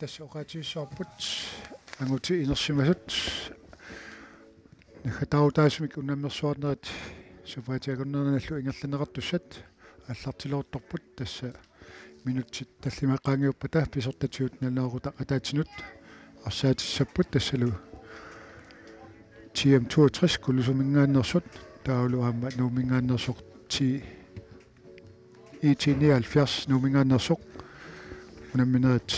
tässä oqatiissuarput anguti inersimasut nakatautaasmik unammersuarnerat supaatiakunnerналлу ингерланеқартуссат аллартилоортарпут тасса минутсит таллимаққаангиуппата писортатиут наллеорута атаатинут арсаатиссаппут тассалу TM62 кулусумингааннерсут таулу аама нуумингааннерсоқ ти IT79 нуумингааннерсоқ унамминерит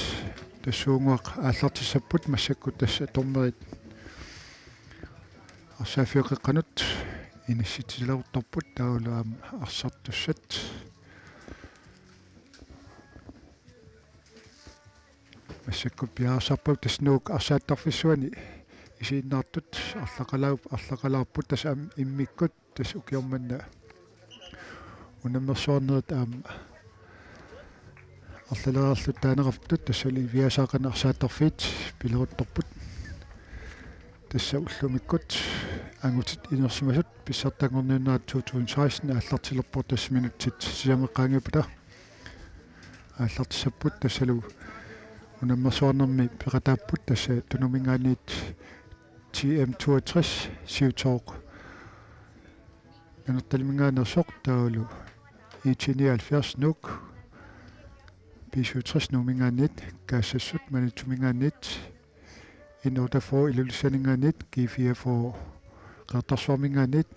тассуунгуақ ааллартиссаппут массаккут тасса тормерит арсаафиоқеққанут инисситилаортарпут таулу аама арсартуссат массаккут пиаарсарпут таснуук арсааттарфиссуани исииннаартут арлақалаарпут тас аам иммиккут тас укиорманна унаммерсуарнерит аама арлалераарлут таанеқартут тассали виасаақана арсааттарфиит пилерутторпут тасса уллумиккут ангутит инерсимасут писсартангорниуннаат 2016 ааллартилерпор тасс минутсит сиамеққаангипута ааллартиссаппут тассалу унаммерсуарнерми пеқатааппут тасса тунумингаанниит TM62 сиутооқ нанерталмингаанерсоқ таулу IT79 нук B67 нумингаанниит каассассут манитсумингаанниит иннотафоо илулиссанингаанниит G44 қартарсуармингаанниит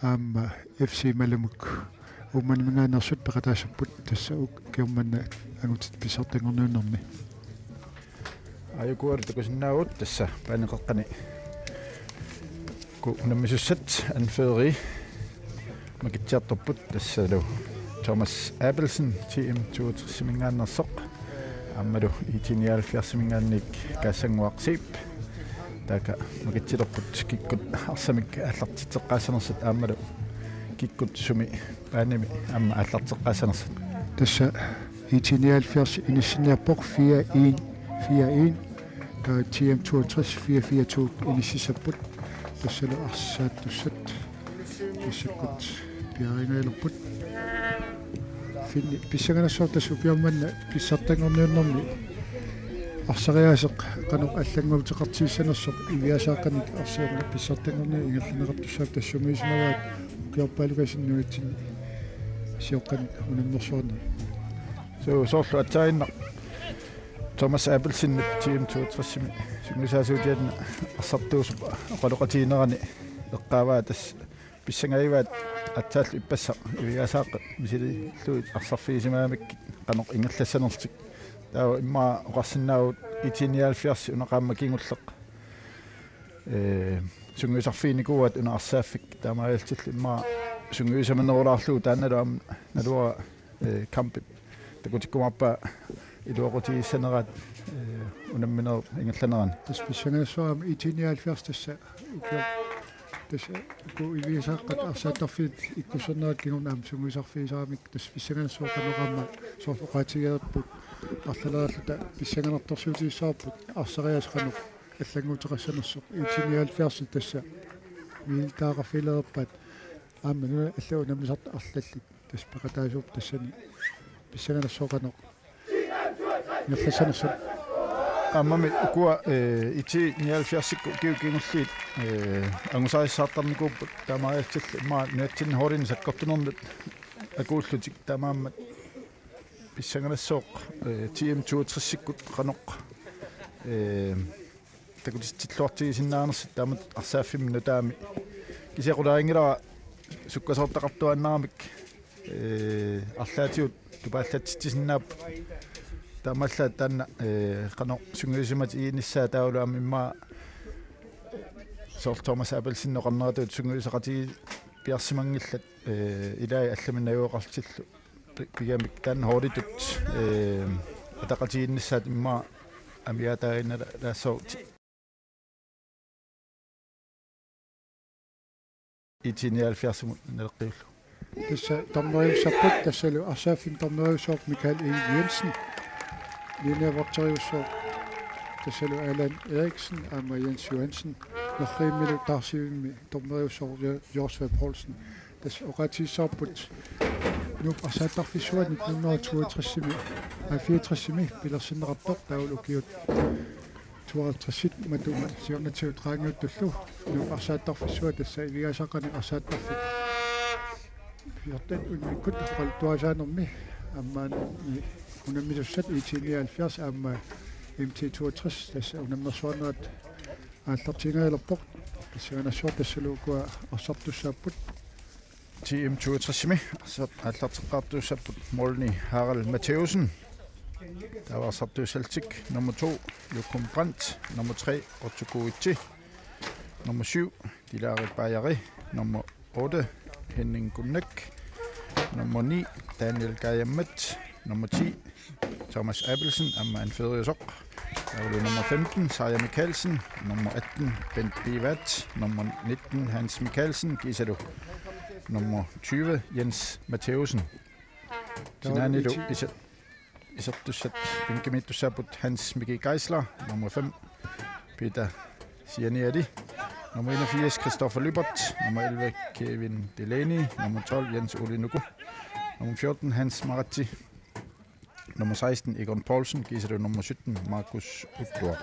аама FC малумук умманимингаанерсут пеқатаассаппут тасса ук киорманна агутит писартангорнууннэрми ajukkuartukусиннаагут тасса паанеқаққани ку унаммисуссат анфери макитсиарторпут тассалу Thomas Abelsen TM62 симингааннерсоқ аммалу IT79 симингаанник кассангуарсип така макитсилерпут киккут арсамик аллартитеққаасанерсат ааммалу киккут суми пааними амма аллартеққаасанерсат тасса IT79 иниссиниарпоқ 4141 та TM62 442 иниссисаппут тассалу арсааттуссат тассаккут пиарингаилерпут финни писсаганассуартас укиорманна писсартангорниуннэрми арсариаасеқ канеқ аллангуутеқартииссанерсоқ ивиасааққаник арсиарна писсартангорни ингерланеқартуссаап тассумиисмагаат укиорпаалугасиннуитсин сиоққаник унаммерсуарна соорлу атсаинна Thomas Abelsen TM62 сигнисаасуутиатна арсартуус оқалоқатиинерани эққааваа тас писсангаиваат атсааллу иппасса ивиасааққа мисили луит арсарфиисимаамик қанеқ ингерлассанертик таа имма оқарсиннаавут IT79 унақаамма кингуллеқ сунгуисарфиникуат уна арсааффик таамаалтилл имма сунгуисаманерулаарлуу таанналуам налуа камп такутиккумарпа илуоқутигиссанерат унамминер ингерланеран тасписсагассуарами IT79 тасса укиор тасса ку ивиасааққат арсааттарфиит иккусернерат кигунаам сунгуисарфиисарамик тасписсагассуа канеқамма соорлоқаатигерпут арлалааллута писсаганерторсуутиссаарпут арсариасқанеқ аллангуутеқассанерсоқ IT79 тасса милтаарафилерпат аамма аллау намисарт арлаллит тас пеқатаасууп тассани писсаганассоқанеқ нерласанерсоқ аммами укуа IT79 киукингуллиит ангусариссаартарникууппут таамариалтилл имма нуатсин хорин саккортунернут акууллутик таамааммат писсаганассооқ TM62-сиккут қаноқ такутиттиллуартигисиннаарнерсит таамат арсааффимну таами кисеқулаарингилара суккасоортақартуаннарамик арлаатиут тупааллатситсиннаап таамаллаа таанна қано сунгуисимат ииниссаа таулуам имма соор Thomas Abelsen ноқарнератуут сунгуисеқатиги пиарсимангиллат илаи алламиннагуоқартиллу пиамик таан хооритут атақатиинниссаат имма амиатаариннала лаассоорти IT79 нелеққиуллу тасса торнериуссарпут тассалу арсааффин торнериуссоорп Микаэл Jensen линеавартериуссоо тассалу Алан Эрикsen аама Jens Johansen нерриммилу таарсивимми тормериуссор Жорж Полсен тас оqatiissarput нуп асаатарфиссуани 1962-ми 64-ми пилерсиннеқарпоқ таулу киут 52 матума сиорнатсиу траангиуттуллу нуп асаатарфиссуа тасса илиасақани асааттарфи фиортен унниккут туасаанерми аммаан унаммисуссат итилиалфиарс аама MT62 тасса унаммерсуарнерат ааллартингаалерпоқ тассаганассуар тассалуукуа арсартуссааппут TM62-ми ааллартеққартуссаппут Molny Harald Matheusen. Der var Sartussaltik. Nummer 2, Jokum Brandt. Nummer 3, Otto Goichi. Nummer 7, Dilare Bayari. Nummer 8, Henning Gunnek. Nummer 9, Daniel Gajamet. Nummer 10, Thomas Abelsen. Amman Federsok. Nummer 15, Sarja Mikkelsen. Nummer 18, Bent Bivat. Nummer 19, Hans Mikkelsen. Gisado. Nummer 20, Jens Matheusen. Sinanido Isartussat Pinkimittussaput Hans Miki Geisler. Nummer 5, Peter Sianiadi. Nummer 81, Christopher Lybert. Nummer 11, Kevin Delaney. Nummer 12, Jens Ole Nuku. Nummer 14, Hans Maratti. Nummer 16, Egon Poulsen. Gisado. Nummer 17, Markus Utlor.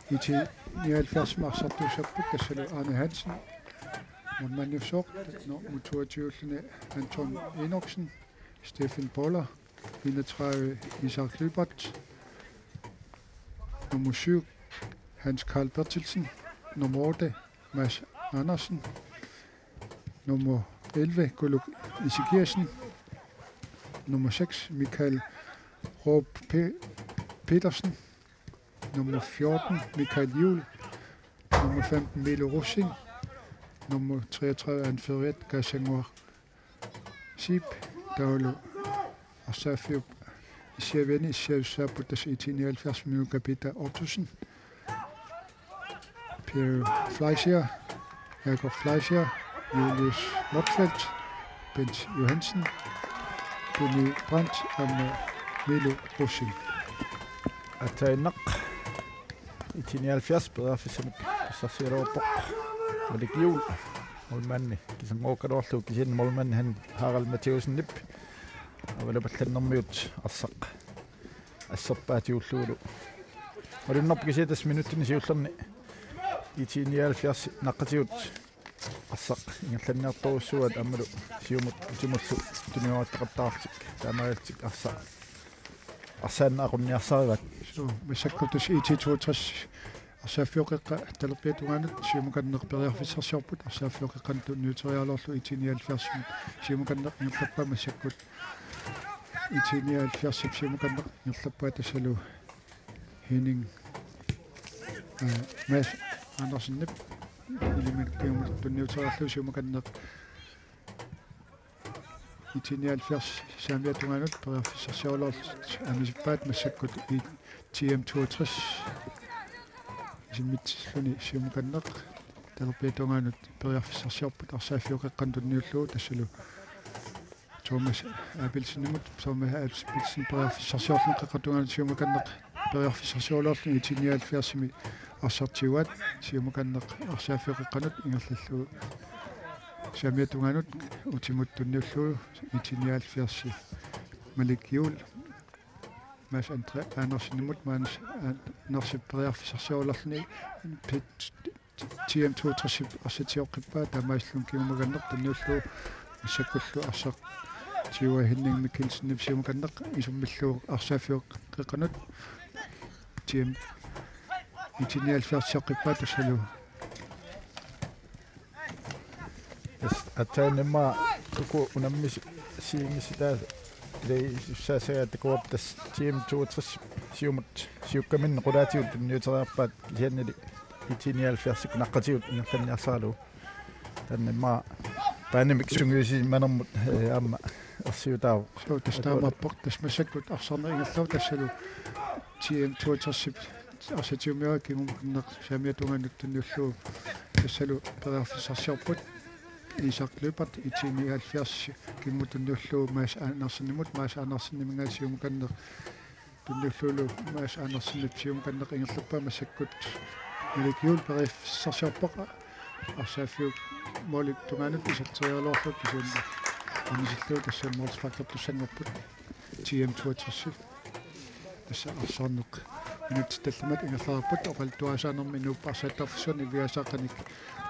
IT 79 marsartussaput tassalu Arne Hansen. Manjusok, nummer 22, Anton Enoksen, Steffen Boller, 31, Isak Lybert, nummer 7, Hans Karl Bertelsen, nummer 8, Mads Andersen, nummer 11, Goluk Isigirsen, nummer 6, Michael Råb Petersen, nummer 14, Michael Juhl, nummer 15, Milo Rossing, nummer 33 Anferet Gassengor Sip Daulu Asafio Sjeveni Sjevsaputas i 79 minutter Peter Ottosen Per Fleischer Jakob Fleischer Julius Mottfeldt Bent Johansen Benny Brandt og Milo Rossing. Atainak i 79 bedre for simpelthen så ser det på. Og det gjorde Molmanni. Kisan ngoqaluarlu kisin Molmanni han Harald Matheusen nip. Awala ballannermiut arsaq. Assarpaatiulluulu. Olinnerp kisitas minuttini siullerni. Itinial fias naqatiut arsaq ingerlanniartorusuat ammalu siumut utimullu tuniuattaqattaartik taamaaltik arsaq. Arsaanna aqunniarsarivat. So masakkutus IT62 Asafioqeqqa talerpiatugaanut siumukanneqperiarfissarsiorput asafioqeqqan tunniuteriaalorlu itinialfiarsimi siumukanneq ngirlappa massakkut itinialfiarsip siumukanneq ngirlappaa tassalu Henning Mads Andersen nip ilimikkiumut tunniuteriaallu siumukanneq itinialfiars saamiatugaanut periarfissarsiorlorlut amisippaat massakkut TM62 Simmitsluni siumukanneq talerpiatungaanut periarfissarsiorput arsaafiuqeqqan tunniullu tassalu Thomas Abelsen Thomas Abelsen periarfissarsiorlu qeqqatungaanut siumukanneq periarfissarsiorlorlu itinialfiarsimi arsartiuat siumukanneq arsaafiuqeqqanut ingerlallu saamiatungaanut utimut tunniullu itinialfiarsi Malikiul Mads Andre Andersen Mads Andersen periarfissarsiorlarni TM62 arsatioqqippaa taamaaslum kiumuganneq tunniullu issakkullu arsaq tiua Henning Mikkelsen nipsiumuganneq isummallu arsaafiuqqeqqanut TM itinialfiarsiorqippaa tassalu Atainemma tuku unammis siingisitaa Saasagaatakuaptas TM62 siukkamin qulaatiut tunniuteriarpaat kisiannili itinialfiarsik naqqatiut ingerlanniarsaalu tannemma paanimik sungiusi manermut aamma ersiutaavu so tastaamappoq tasmassakkut arsarna ingerlaw tassalu TM62 arsatiumiara kimumneq saamiatungaanut tunniullu tassalu periarfissarsiorput Isak Lybert itinialfiars kimmutunniullu Mads Andersen Mads Andersen mingaasiumukanneq tunnullulu maas Andersen sium kannaq ingerluppa massakkut molekyul perifissarsiarpaqa arsaaffiuk molik tungaanut isatterialorlut pisuunna anisillu tassammorsfaktor tussangorput TM62 tassa arsornuq minut tallamat ingerlarput oqaltuasaanermi nuupparsaattarfissuani viasaaqanik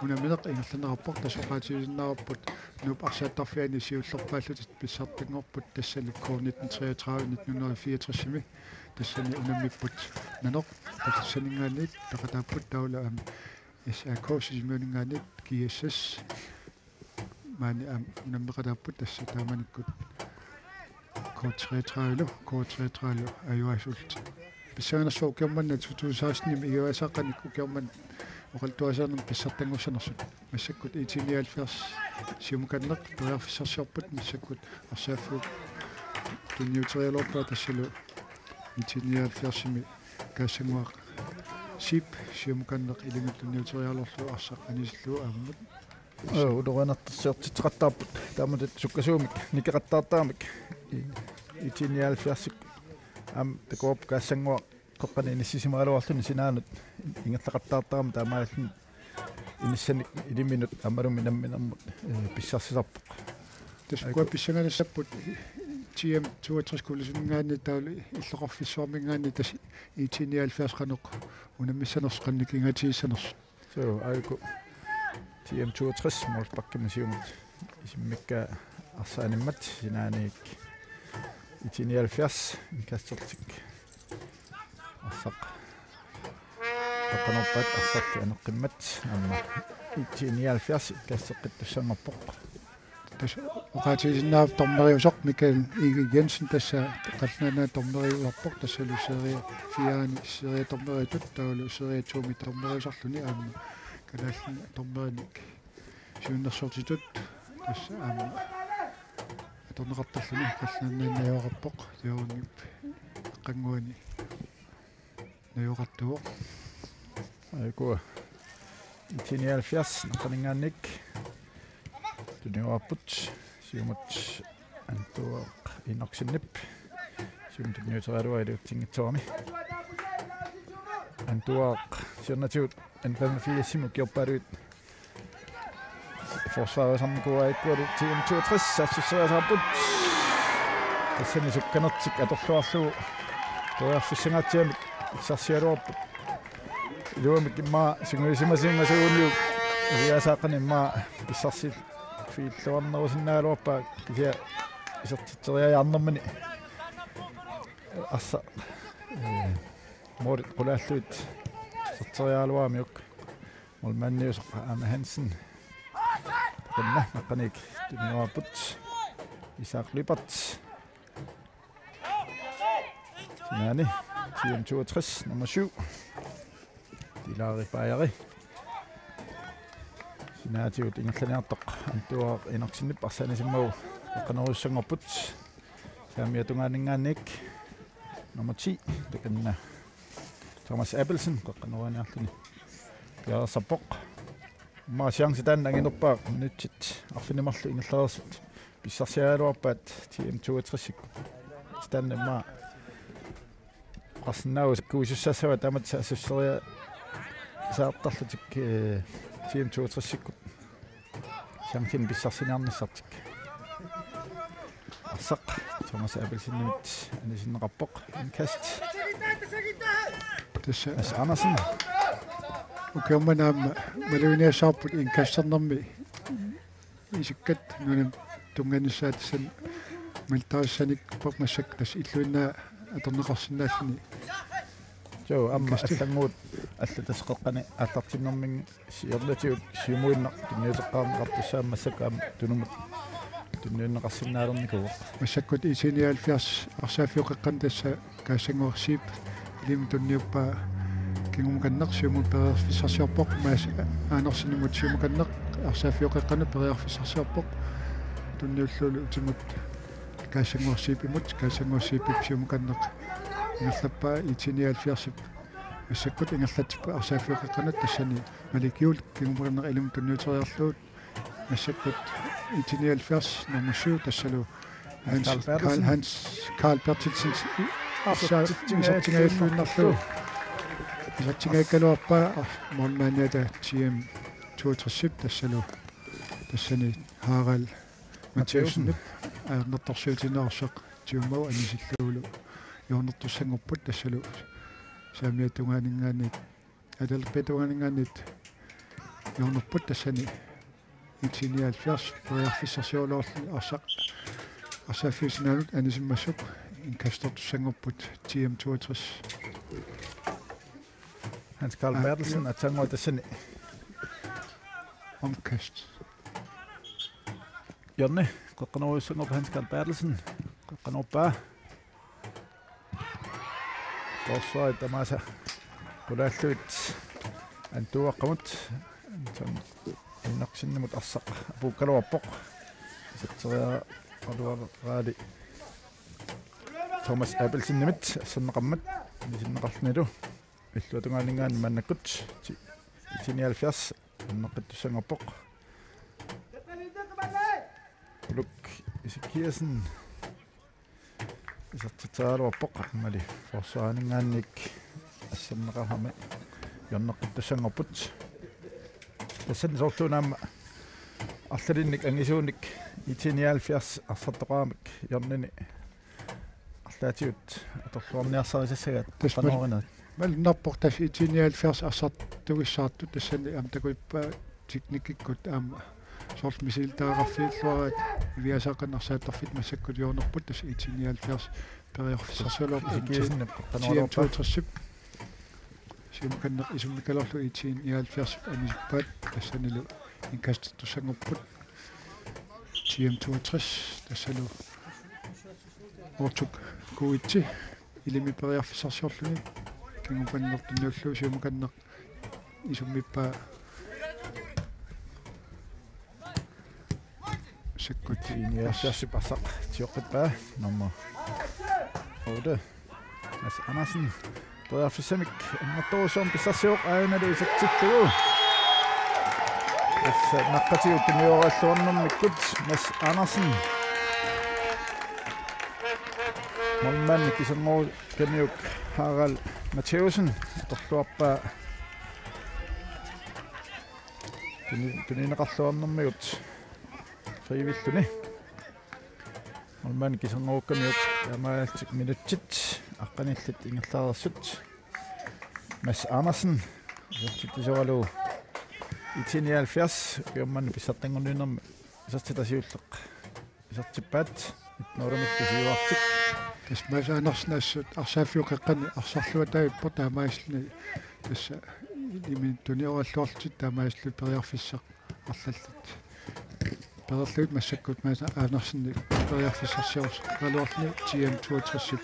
unaminaq ingerlanerappoq tasoqaatigisinnaarput nuupparsaattarfiani siullorpaallutit pissartangorput tassalikkoor 1933 1964 tassani unammipput nanoq tassaningaanit taqataapput taula am SAK-simunungaanit KSS maani am unammeqataapput tassa taamanikkut K33 ayuasult pissaanersu ukiammanna 2016 iuasaaqanik ukiamman oqaltuasaanermi pissartangussanersut massakkut 1970 siumukanneq periarfissarsiorput massakkut arsaaffuk tunniuterialorpaa tassalu 1970 kaassanguaq sip siumukanneq ilingut tunniuterialorlu arsaq anisillu aammut udoranattassiortitqattaarput taamutat sukkasuumik nikeqattaartaamik 1970 am takoop kaassanguaq qoqqani nissisimaaluarluni sinaanut ingerlaqattaartaram taamaallu inissanik iliminut ammalumi namminarmut pissarsilarpoq taskua pissanganassapput TM62 kulisungaani tauli illoqorfissuarmingaani tas 1970 qanoq unammissanersu qannikingaatigissaners so aiku TM62 morspakkamisiumut isimmikka arsaanimmat sinaanik 1970 inkassertik arsaq taqanorpat arsarti aneqqimmat amma 1970 inkasseqqittussangerpoq tas oqaatigisinnaap tormeriusoq Mikael Igi Jensen tassa qallanaa tormeriuarpoq tassaluseria fiaani seria tormeriutut taulu seria tuumi tormeriusorluni aamma kalaallan tormerinik siunnersortitut tassa aamma torneqartalluni qallannaannajuaqarpoq tiorungip qanguani najuqartuoq aiku 1970 naqaningaannik tuniuarput siumut antuaq inorsinnip siumut nyuuterialua iluuttingitsoormi antuaq siernatiut N85 kiorpaaluit forsvarsarmikuaikkualu TM62 saasseriasarput tassani sukkanertik atorluarlugu toiarfissangaatiamik issarsialuarput iluamik immaa singuisimasinngasuuniuk iiasaaqani immaa issarsit fiilluarnerusinnaaluarpaa kisia isertitteriajaarnermani arsa moorit qulaalluit serteriaaluaamiuk molmanniusoq Anna Hansen qanna naqanik tuniuarput Isak Lipert sinaani TM62 nummer 7 Dilari Bajari sinaatiut ingerlaniartoq antuaq inorsinnip arsaanisimmagu qanerussanngorput saamiatungaaningaanik nummer 10 takanna Thomas Abelsen qaneraniarluni piarasarpoq maa chance tan anginerpaaq minutsit arfinimarlu ingerlersut pissarsiaaluarpaat TM62 stanne maa qasnaus kuusussassava tamat saasusseria saartarlutik TM62 chance pissarsinernissartik arsaq Thomas Abelsen-nimit anisinneqarpoq inkast tassa as Andersen ukiammannaamma maluiniasaarput inkassernermi isukkat nunam tunganissaatsan maltaassanik pormassak tas illuinnaa atorneqarsinnaalluni jo amma allanguut аллатасеққани аллартиннэрмин сиерлатиут сиумуиннар тунниутеққарнеқартуссаамассак аама тунумут тунниуннеқарсиннаалерникуоқ массаккут 1970 арсаафиоқеққан тасса каассангуарсиип лим тунниуппаа кингумуканнеқ сиумут периарфиссарсиарпоқ маас аанерсинимут сиумуканнеқ арсаафиоқеққана периарфиссарсиарпоқ тунниуллуулу утимут каассангуарсиип имут каассангуарсиипип сиумуканнеқ ингерлаппаа 1970 массаккут ингерлатиппа арсаафиоқеққанат тассани молекюл кингумуканнеқ илум тунниутериарлуут массаккут 1970 номер 7 тассалу Karl Bertelsen Isatsingailluinnarlu. Isatsingaikkaluarpaa mormaaniata TM 62 тассани Harald Matthäusen аернэрторсуутинеерсақ тиуммау анисиллуулу юорнэртуссангорпут тассалу саамиатунгаанингаанит адалпетунгаанингаанит юорнерпут тассани 1970 проярфиссарсиулоорлу арсақ арсааффиусинаанут анисиммассук инкастортуссангорпут TM 62 Hans Carl Bertelsen атсангоо тассани omkast Jonne, qoqqanuussangorpa Hans Carl Bertelsen qoqqanuuppaa Forsvaret tamasa kulaalluit antuaqqamut tan innaqsinnimut arsaq apuukkaluarpoq satteria aluaraali Thomas Abelsinnimit assanneqammat nisinneqarlunilu illuatungaanningaan mannakkut 79 anneqqittussangorpoq Luk Isikiersen isartitaaluarpoq mali forsaaningaannik assanneqarhami yanneqqittussangorput tassan sorluunaamma arlalinnik angisuunik 79 arsartoqaamik yarnini arlaatiut atorluarniarsarisassagaat qanorinat mal napportas 79 arsartugissaartu tassani am takuippa teknikikkut aama sort misiltaaqarfiilluarat viasaqanarsaattarfit massakkut yuornerput tas 79 periorfisarsualuar Isikiersen qanoorpassip siumkanneq isummikalorlu 79 anisippaat tassanilu inkastettussangorput TM 62 tassalu ortuk kuitsi ilimi periorfisarsuarluni kingupannertunnuullu siumkanneq isummippa Sikkut Jassipasaq tioqqippa nummer 8 As Andersen Bredafissemik annertorusom pisarsiuq aanalu isatsillugu Assa naqqatiut timioralluarnermikkut Mas Andersen Molman kisangor kamiuk Harald Matthäusen torluarpaa tunineqarluarnermigut frivilligni Molman kisangorkamiut ямаалтик минутсит аққаниллат ингерлаарерсут Mas Andersen яттисуалу 79 киумман писсартангуннерми исартитасиуллеқ исартиппаат итноорамиттусиуартик тас Mas Andersen ассут арсааффиуқеққани арсарлуатаиппо таамааслни тасса имин туниораллуарлут таамааслу периорфиссақ арлаллут Perløb med sikkert med Andersen periorfisarsius qaluarluni TM 62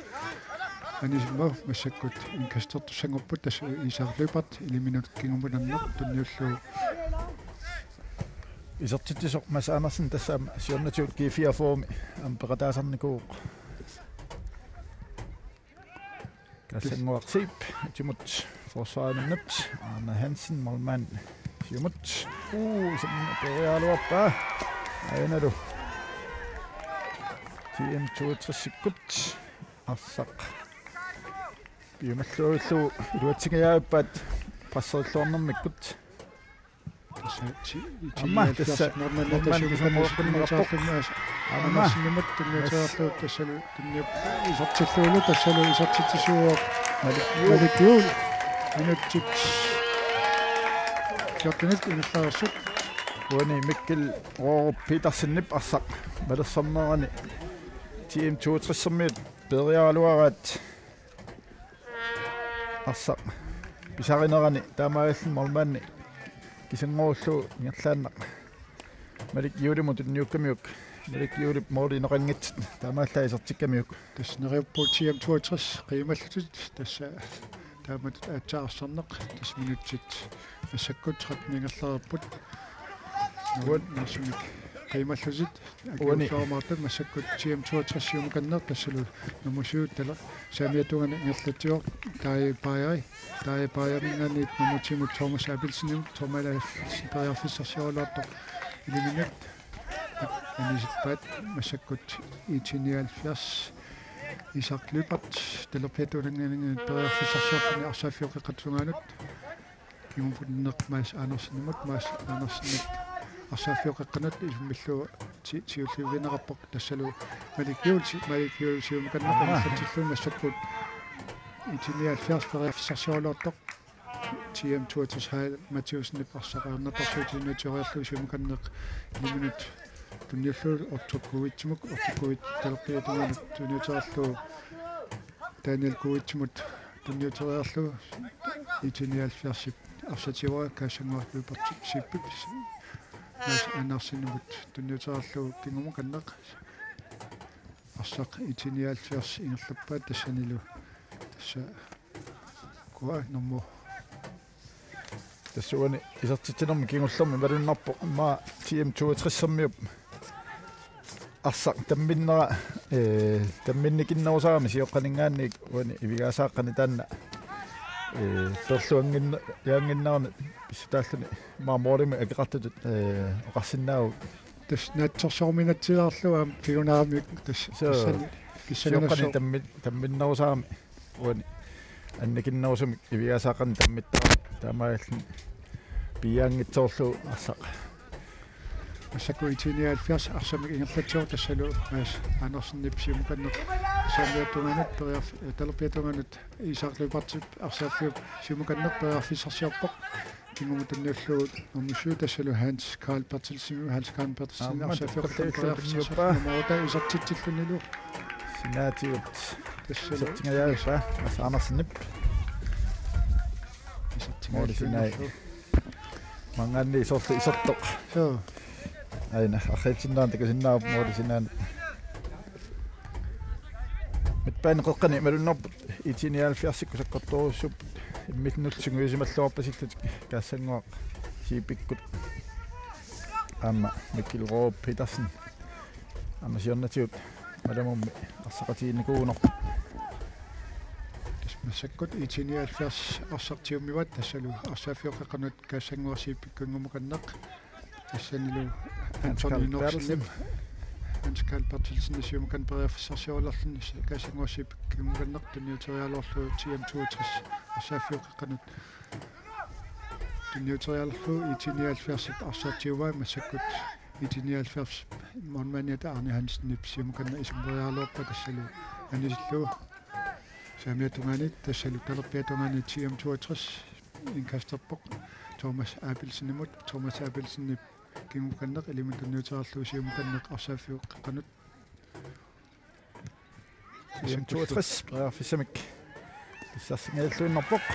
anisimma med sikkert inkastortussangerput tas isarlupat iliminut kingumpunanner tunniullu isartittisoq Mas Andersen tassam siornatiut G4-formi ampeqataasarnikuuq kassanguarsiip timut forsvarinannut Arne Hansen Molman siumut som perialuarpaa Ainalu TM 62 sikkut arsaq biumalluullu iluatsigayaappaat passerillornermikkut amma tassa normannatasuuqinnerappoq Andersenimut tunniutaarlu tassalu tunniup isartilluulu tassalu isartitisuuq malikkuul minutsit jaqinit innerlaarsut Uani Mikkel Rorup Petersen-nip arsaq malersamnerani TM 62-sermiut perialuarat arsaq pisarinerani taamaallen mormanni kisangorullu ngerlaannaq malik yuulimut unniukkamiuk malik yuulip moolineqangit taamaallaa isertikkamiuk таснериуппу TM 62 qiimallutut tassa taamat aatsaarsarneq tas minutsit массаккут 13 Nasumik qiimallusit akkuusaarmaartat massakkut TM 62 yumkanner tassalu numusiut tala saamiatungani ngerlatior taipaajamingaanit numutimut Thomas Abelsinim tomala periorfisarsiulaartoq iliminat anisippaat massakkut 79 Isak Lypert telopetulangin periarfisarsiorpuni arsaafiuqeqatsungaanut kimuputneq Maas Andersenimut Maas Andersenit arsaafiuqeqqanut isumillu tiulliuvinerappoq tassalu malikiul siumkanneq massakkut itinialfiars periarfisarsiorluartoq TM 62 Mathiusen arsaqaarnertorsuutimeteoriarlu siumkanneq liminut tunniullu ortukkuitsimuk talqiitunganut tuniuterarlu Daniel Kuitsimut tunniuteriarlu itinialfiarsip arsatiwa kaassanguarluupertik sippip Maas Andersenimut tunniuterarlu kingumukanneq arsaq itinialfiars ingerlappaat tassanilu tassa kua nommo tassuani isartitsinarmi kingullermi malunnarpo ma TM 62-sammiup arsaq tamminnera tamminnikinnerusaami sioqqaningaannik uani ivigaasaaqani taanna perluanginna yaanginnaarni pissutaalluni maamorimi akeqartutut oqarsinnaagu tas natsorsorminatsilaarluam figunaarmi tas tassani sioqqani tamminnerusaami uani annikinnerusumi ivigaasaaqani tammittara taamaalluni piaangitsoorlu arsaq massaku itinialfiars arsamik ingerlatsior tassalu Maas Andersennip siumukanneq saamiattunganut talorpiatunganut Isak-Lypert arsaaffiup siumukanneq periarfisarsiorpoq kingumutunniullugut ummusuu tassalu Hans Karl Bertelsen arsaaffiuq maota isartitsillunilu sinaatigut tassalu Maas Andersennip Mordisinai manganni isorlu isortoq aina akhitsinnaan takasinnaap mordisinaan mitpaaniqeqqani malunnarput itinialfiarsikku saqqortoruussup immitnulsunguisimalluarpasittat kaassanguaq siipikkut amma Mikkel Roop Petersen amma siornatiut malamummi arsaqatiinnikuunerpu massakkut itinialfiars arsartiummivat tassalu arsaafiuqeqqanut kaassanguarsiippikkungumukanneq tassanilu Antoni Norsen Hans Karl Bertelsen siumukan periarfisarsiorlarluni kaassanguarsiippikkungumukanneq tunniuterialorlu TM 62 arsaafiuqeqqanut tunniuterialorlu itinialfiarsip arsartiuvaa massakkut itinialfiars monmaniata Arne Hansen siumukanna isumperiarluorpa tassalu anisillu saamiatungaanit tassalu talerpiatungaanit TM 62 inkasterpoq Thomas Abelsenip kingumukanneq ilimutunniuterarlu siumukanneq arsaafiuqqanut TM 62 periarfissamik issarsingailluinnerpoq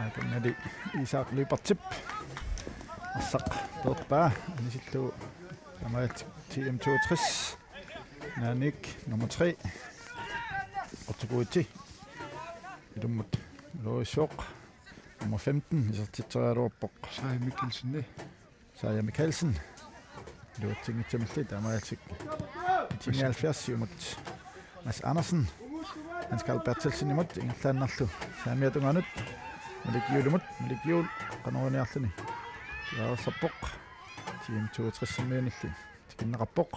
aakannali Isak-Lypertip arsaq torpaa anisillu tamaat TM 62 naanik nummer 3 ortukuitsi ilummut Loisok nummer 15 isartitserialuarpoq Saja Mikkelsen luutsingitsimalli taamaatsik itinialfiarsiumut Maas Andersen Hans Karl Bertelsen imut ingerlaannarlu saamiatungaanut Malikiul qanoruniarluni tiarsarpoq TM 62-sammiunilli tikinneqarpoq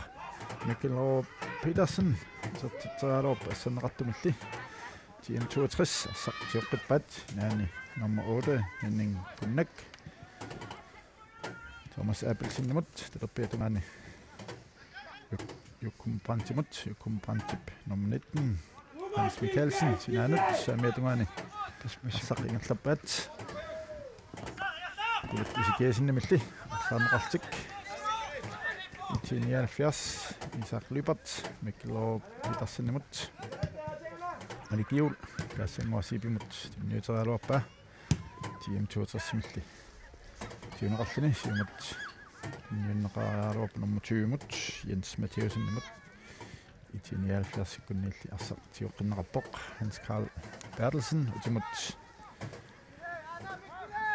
Mikkel Roop Petersen isartitserialuarpa assanneqartumilli TM 62 arsaq tiorqippaat naani nummer 8 Henning Punnak Thomas Abelsenimut talerpiatungaani Jokum Brantip nummer 19 Hans Mikkelsen sinaanut saamiatungaani arsaq ingerlappaat isikeesinimilli arsaanneqartik itinialfiars Isak-Lypert Mikkel Roop Petersenimut Malikiul kaassanguarsiipimut tunniuterialuarpa TM 62-similli siuneqarluni siumut tunniunneqarialuarpa nummer 20 Jens Mathiusenimut itinialfiarsikkunniilli arsaq tioqqinneqarpoq Hans Karl Bertelsen utimut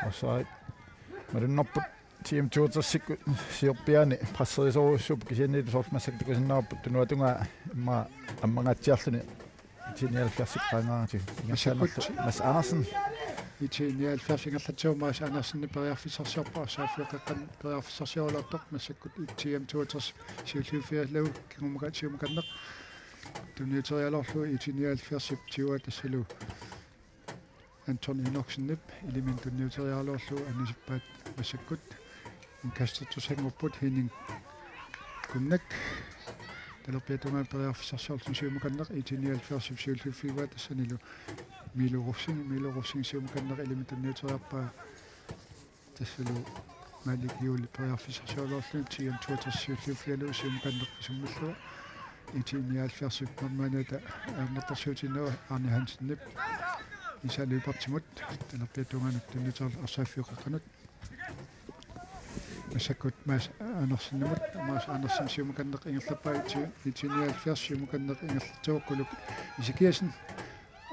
offside malunnarput TM 62 siorpiani prasserisoruussup kisiannilusormassaktikusinnaarput tunuatunga imma ammangaatiarluni itinialfiarsiqqaangaarati Maas Andersen itinialfiarsingerlatsiu Maas Andersen periarfisarsiorpa arsaafiuqeqqan periarfisarsiorluartoq massakkut TM 62 siulliufiallau kingumukanneq Tunnitorialorlu itinialfiarsip tiua tassalu Anton Enoksennip ilimin tunnitorialorlu anisippaat masakkut inkastartusangorput hining kunnak talorpiatunga periarfissarsorlun siumukanneq itinialfiarsip siulluffiguat tassanilu milurussing siumukanneq ilimin tunnitoriarpaa tassalu maalikiuli periarfissarsorlorlu tiam tuatassiulluuffialu siumukanneq summullua itinialfiarsip mammanata aannertarsuutinua Arne Hansennip isaluipartimut talorpiatunganuk tunnitor arsaaffioqeqqanut masakut mas anersinnumut mas anersin siumukanneq ingerlappaa itinialfiars siumukanneq ingerlatuoqquluk isikiasin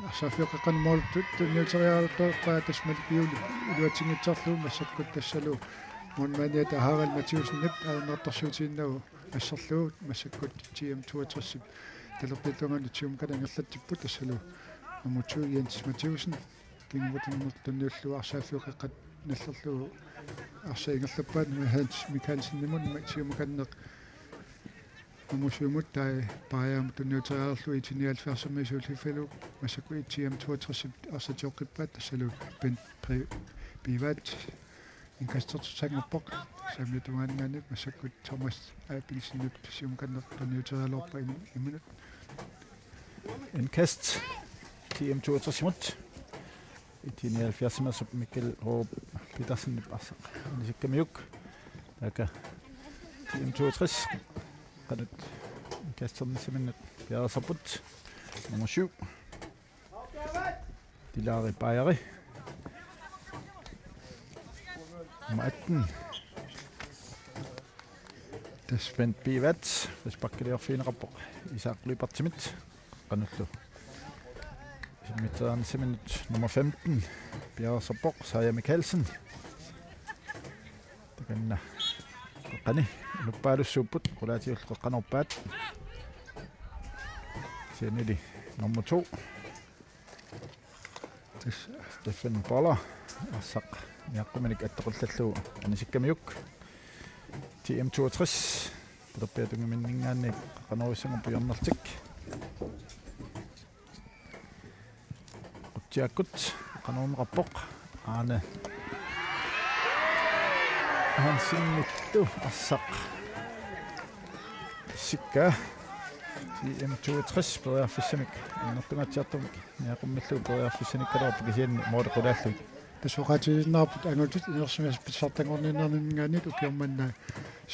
arsaaffioqeqqan mooltut tunnitoriaalortoorpaa tasmalikiuli iluatingitsarlu masakut tassalu monmaniata Harald Mathiussennip aannertarsuutiinnagu ассерлуу массаккут TM 62 талерпитунгаани тиумкана ингерлаттиппут тассалу амутсуу Jens Mathiussen кингутиннертунниуллуа арсааффиоқеққат наллерлуу арсаингерлаппаат Hans Mikkelsen nimmun тиумканнеқ амусуумут тай паям тунниутераарлу итиниалферсами сууллиффалу массакку TM 62 арсатиоққиппаат тассалу бен биват иnkastartusangorpoq самитунгаангаанник массаккут Thomas Abelsen siumukanneq tunniuterialorpa iminut Inkast TM 62 itinialfiarsimersup Mikkel Råb Petersen assa nisikkamiyuk taka TM 62 qanut inkasternisiminnet piarasaput nummer 7 Dilari Bajari nummer 18 Svend Bivat hvis bakkelier finrapper Isak Lybertimit qanullu Simmittaan siminut nummer 15 Bjerre Sabok Saja Mikkelsen takanna qani nuppaalussuupput qulaatiulleqqanorpaat senili nummer 2 Stefan Boller assaq niaqquminik attoqullallu anisikkamiyuk TM 62 talorpiatungiminningaanni qanorissangu pujarnertik quttiakkut qanornerappoq Arne Hansinnittu assaq sikka TM 62 periarfissamik innertungatsiartumik niaqummallu periarfissanikkalorpu kisianni moodequlaallu тасуqatiginnarput angutut inersimas pissartangorniinnerningaanit ukiormanna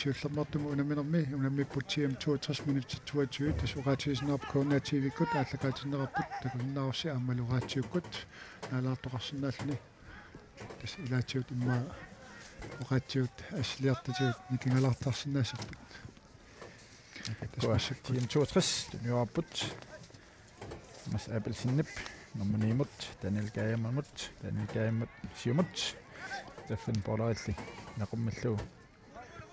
siullermartumu unaminermi unamipпут TM 62 minut 22 тасуqatiginnarp koordinatiivikkut ааллакаатиннераппут такуннаарси аамалугаатсиуккут наалаартоqarsinnaalluni тас илаатиут имма оqaатсиут аслиартатиут никингалаартарсинаасаппут тасмассак TM 62 тунюарпут мас Abelsen nummer 9 Daniel Gaimut Siumut Stefan Borderelli naqummallu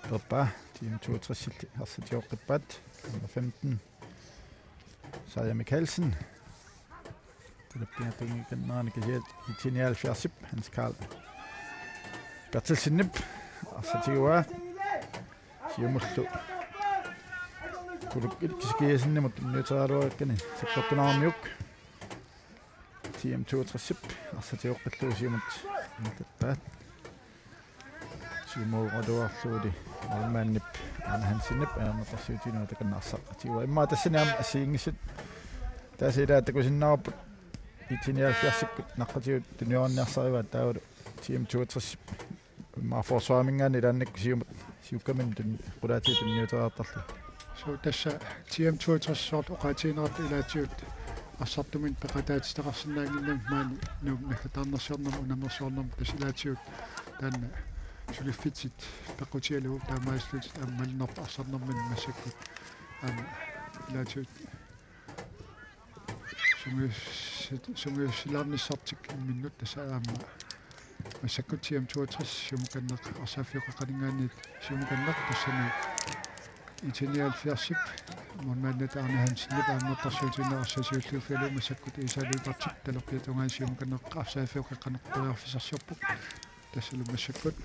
perpa TM 62 harsatioqqippaat nummer 15 Saja Mikkelsen talappiatungikannaani kasiat itinialfiarsip Hans Karl Bertelsen harsatiua Siumullu kulukit kiskiasinnemut tunniuteraaluakkani sakkortunaarmiuk TM 62 арсатиоққаллуусиумут интаппаат симооралуарлуули нормааннип Arne Hansenнип аамақарсуутинуа таканнаарсаққатиуа имма тассаниам ассиингиссат таасилааттакусиннаарпут итиниалфиарсиккут наққатиут туниорниарсариваат таавалу TM 62 имма форсуамингаани лааннакку сиумут сиуккамин тун qulaatiitun niuтераартарлу so tassa TM 62 sort oqaatiinerат илаатиут ассартумин пеқатаатистеқарсинаангиннам маани нуум нахатаарнерсиорнерма унамерсиорнерма тасилаатиут таанна сулиффитсит пеқутиалу таамааслут аммалнерпа арсарнермин массаккут аама илаатиут сумиусилаарниссартик миннут тасаама массаккут TM 62 сумуканнеқ арсааффиоқаққанингаанниит сумуканнеқ тассани итиниалфиарсип монмаанната Arne Hansenнип аамматтарсуутиннерассасиуллуффалу массаккут исалуипартик талерпиатунгаасиумуканнеқ арсааффиоқаққанеққуяарфисарсиорпук тассалу массаккут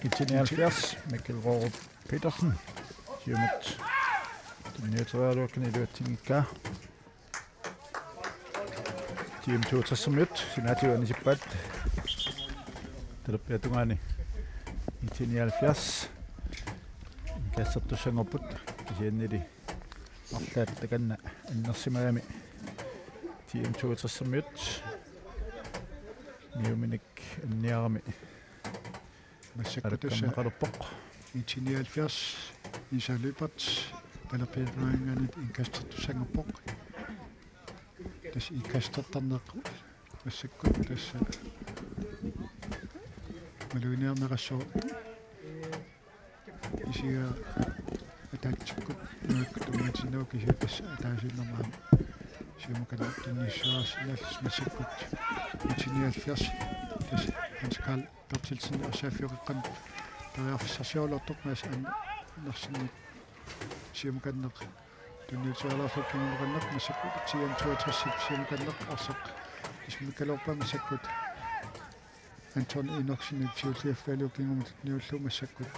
итиниалфиарс Mikkel Råb Petersen Siumut tunniuterialuakkani iluatsingikkaa tiim 62 sinaatiuani sippaat telappiatungaani 1970 kassartussangorput kisiannili арлаат таканна аннерсимаами tiim 62 niuminik anniarami массаккатусса 1970 исалипат талапианаангаанит инкастертуссангорпоқ тас икастертарнеқ массаккут тасса малуиниарнерассоо исига атаатсиккут нуаккутумматиноо кися тасса атаасиннермаа сиумакана тунниссуарс наллис массаккут 1970 тас Hans-Carl Bertelsen асаафиоққан тариарфиссарсиолортоқ маас нерсинни сиумаканнеқ тунниусаалафаккингуқаннеқ массаккут тиам 62 сиумаканнеқ арсеқ исмикалорпа массаккут Anton Enoksen Tjulliafalukingumut niullu massakut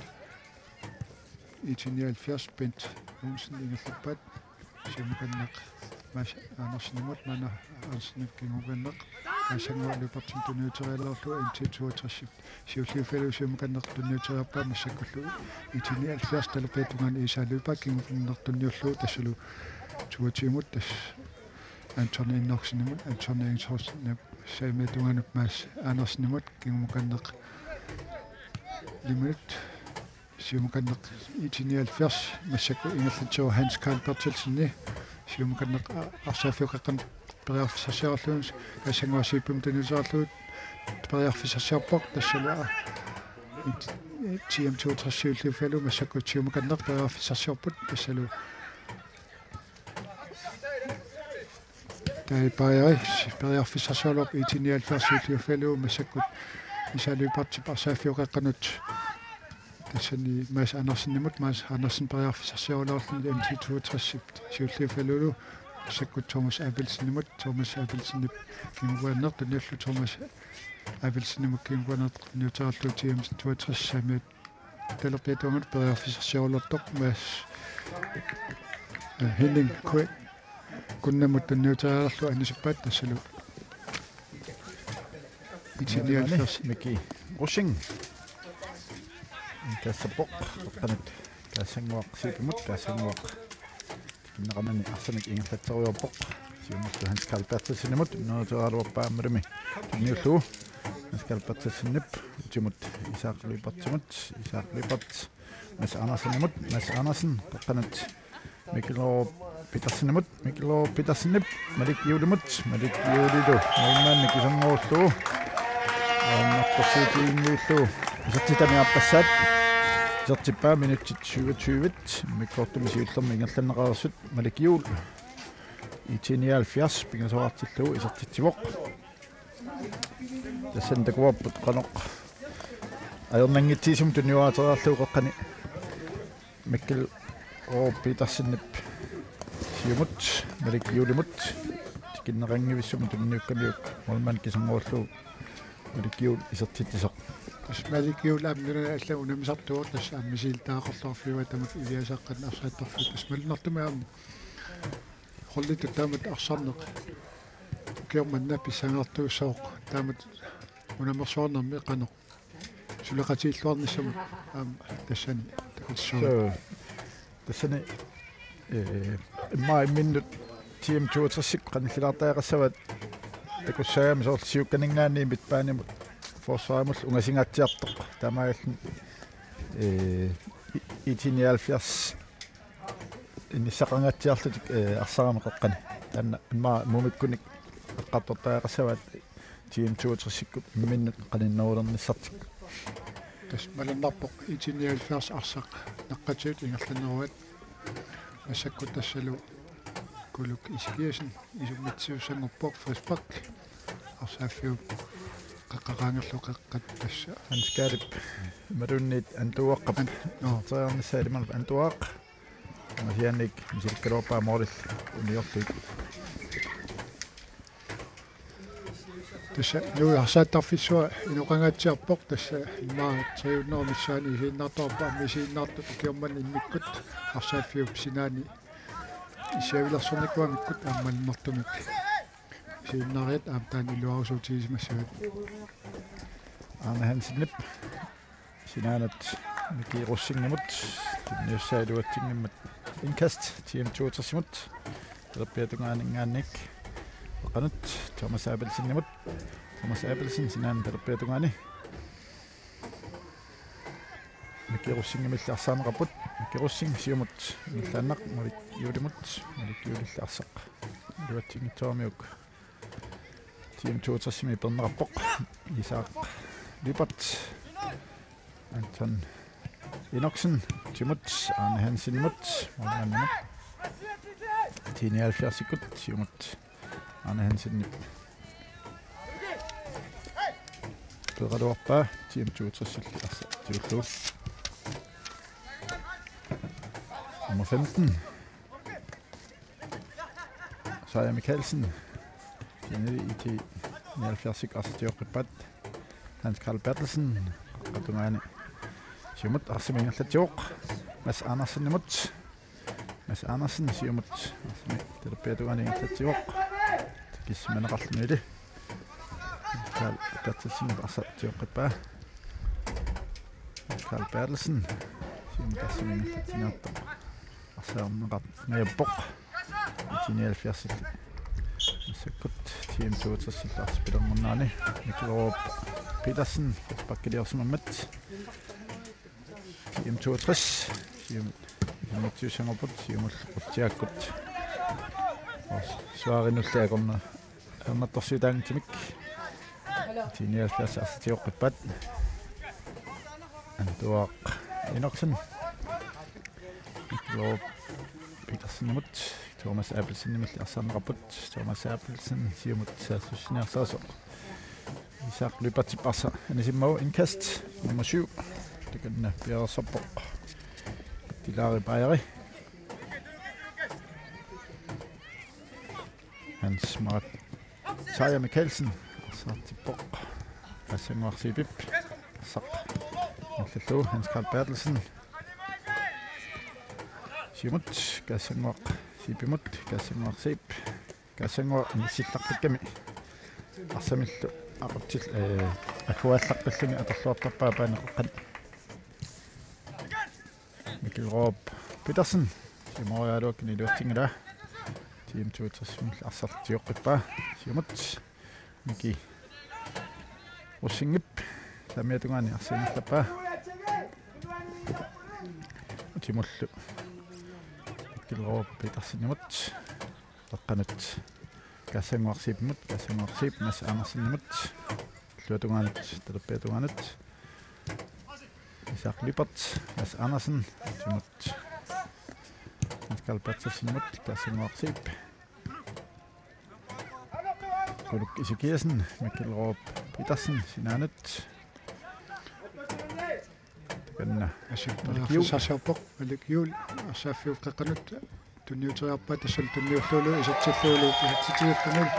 1970 Bent Olsen ingerluppat simukanneq mas Andersenimut mana Andersenimkingukanneq asangua tunniuteriallerlu NT62 siulliafalu simukanneq tunniuteriarpa massakullu 1970 talupatugan isaalupa kingukannertunniullu tassulu 22 tas Anton Enoksenimut Anton Enoksen Saimetunganup mas Andersenimut kingukanneq limit siumukanneq 1970 massakku ingerlutsuur Hans-Carl Bertelsen siumukanneq arsaafiuqaqqan periarfissarsiarluun kassanguasiippum tunusaarluut periarfissarsiarpoq tassala tiam 62 siulliufalu massakku siumukanneq periarfissarsiarput tassalu tai periarfissarsiarluup 1970 siulliufalu massakkut isaaluipartip arsaafiuqaqqanut tassani mas Andersenimut mas Andersen periarfissarsiarluarlun MT62 siulliufalulu massakku Thomas Abelsenimut Thomas Abelsenip kinguanneq tunniullu Thomas Abelsenimut kinguanneq niutarallu tiam 62 samiat talerpiatuangut periarfissarsiarluartoq mas Henning kunnamut tunniutarallu anisippaat tassalu 1970 Miki Rushing kassappoq qanat kassanguaq siipimut kassanguaq kinneqamani arsanik ingerlatseruyorpoq siumuttu Hans-Carl Bertelsenimut nuuteraluarpaammalumi tunniullu Hans-Carl Bertelsenip timut isaaqluipartimut mas Andersenimut mas Andersen qanat Miklo Petersenip Malik Juulimut nomman kisangorlu naqtassiitiinguullu isartitamiarpassat isartippaa minutit 27 mikkortumisiullermi ingerlanneqarsut Malik Juul 1970 pingasoartillu isartitsivoq tassantakuarput qanoq ajornangittiisum tunniuaateriarlu qaqqani Mikkel Petersenip siumut Malik Juulimut tikinneranngivissum tunniukkaniuk molman kisangorlu Malik Juul isartittisoq tas Malik Juul amnuna alla unamisartuut tas ammisiiltaaqorlorfiuga tamak iliasaqqan arsaattorfu tas malnertumaam qollittu taamat arsarneq kiormanna pissangertuussooq taamat unamersuarnermi qanoq sulaqatiilluarnissam tassani takutssuut tassani minut tiam 62 qanillartaaqassawat takussaagami soorlisiukkaningaanni mitpaanimut forsvaramul ungasingaatiartoq tamaallun 1970 innissaqangaatiarlutik arsarama qaqqani tanna imma mumikkunik eqqartortaaqassawat tiam 62 minnut qaninnuulernissartik tas malannarpoq 1970 arsaq naqqatiut ingerlanneruat massakku tassalu kuluk iskiasen isumitsiussangorpoq Frisbak arsaafiu qaqqaqaangerlu qaqqat tassa Hans-Carl marunnit antuaqqap taarnissaalimal antuaaq masiannik misilkaloorpaa mooril uniortuik tassa nu arsaattarfissua inoqangaatiarpoq tassa immaa triunnermissaani isiinnaartorpa misiinnaartu kiorman innikkut arsaafiup sinaani исиавилэрсорникуамиккут ааммалнэртумик сииннариат аамтаан илуарусуутигисмассагат Arne Hansen Sinaanat Miki Russingemut Tinniussaaluatsingemmat inkast TM2-simut Terpeatungaaningaanik Qanut Thomas Abelsen Sinaan Terpeatungaani Miki Russingemillarsaanaqaput Miki Russing siumut millaannaq mulik yuulimut mulik yuulillarсaq luatsingittuamiuk TM2-simi pernerappoq isaaq Lippert Anton Inoksen Timut Arne Hansen mut Morganimut Tini 70 sekund Timut Arne Hansen Pøradorpa TM2 Tillu Nummer 15 Saja Mikkelsen Nede i 79 sekund Hans Karl Bertelsen Qatungaani siumut arsimingallatjuuq Mads Andersen imut Mads Andersen siumut arsimi terpeatugaanigallatjuuq kismaneqarlunili Karl Bertelsen arsatjuuqqippa Karl Bertelsen siumut arsimingallatinaartoq arsaarneqart ngayappoq 79 Sakkut TM2-sillarspilernernaani Mikkerup Petersen Bakkeliorsummammat TM62 siumut siumul utiakkut suarinullaagorna ernertorsuutaantimik 79 arsatioqqippat antuaq Inoksen Mikkerup Petersen imut Thomas Abelsen nimmelli arsaarneqarput Thomas Abelsen siumut saassussinersaasuq Isaac Lybertipassa anisimau inkast nummer 7 Tikanna Piersoppoq Tilari Bajari Hans Marat Saja Mikkelsen Arsaartippoq Kassanguarsipip Saq Mallallu Hans Karl Bertelsen Simut Kassanguaq Sipimut Kassanguarsip Kassanguaq nissillarpikkami Arsamillu Aqutsil akuallaqqalluni atorluartarpaa paaneqqan Mikkerup Petersen simoriaaluakkini luattingala TM2 arsartioqqippaa siumut Miki Russingip samiatungaani arsiinnerlappaa timullu Mikkerup Petersen imut taqqanut Kassanguarsipimut Mads Andersen imut luatungaanut terpeatungaanut Isaac Lippert Mads Andersen timut Hans Karl Bertelsen imut Kassanguarsip Kuluk Isikiasen Mikkerup Petersen sinaanut kanna asipperarfisarsiarpoq alikjuul arsaaffiuqqeqqanut tunniuteriarpaa tassal tunniulluulu isatsilluulu isatitigiullunul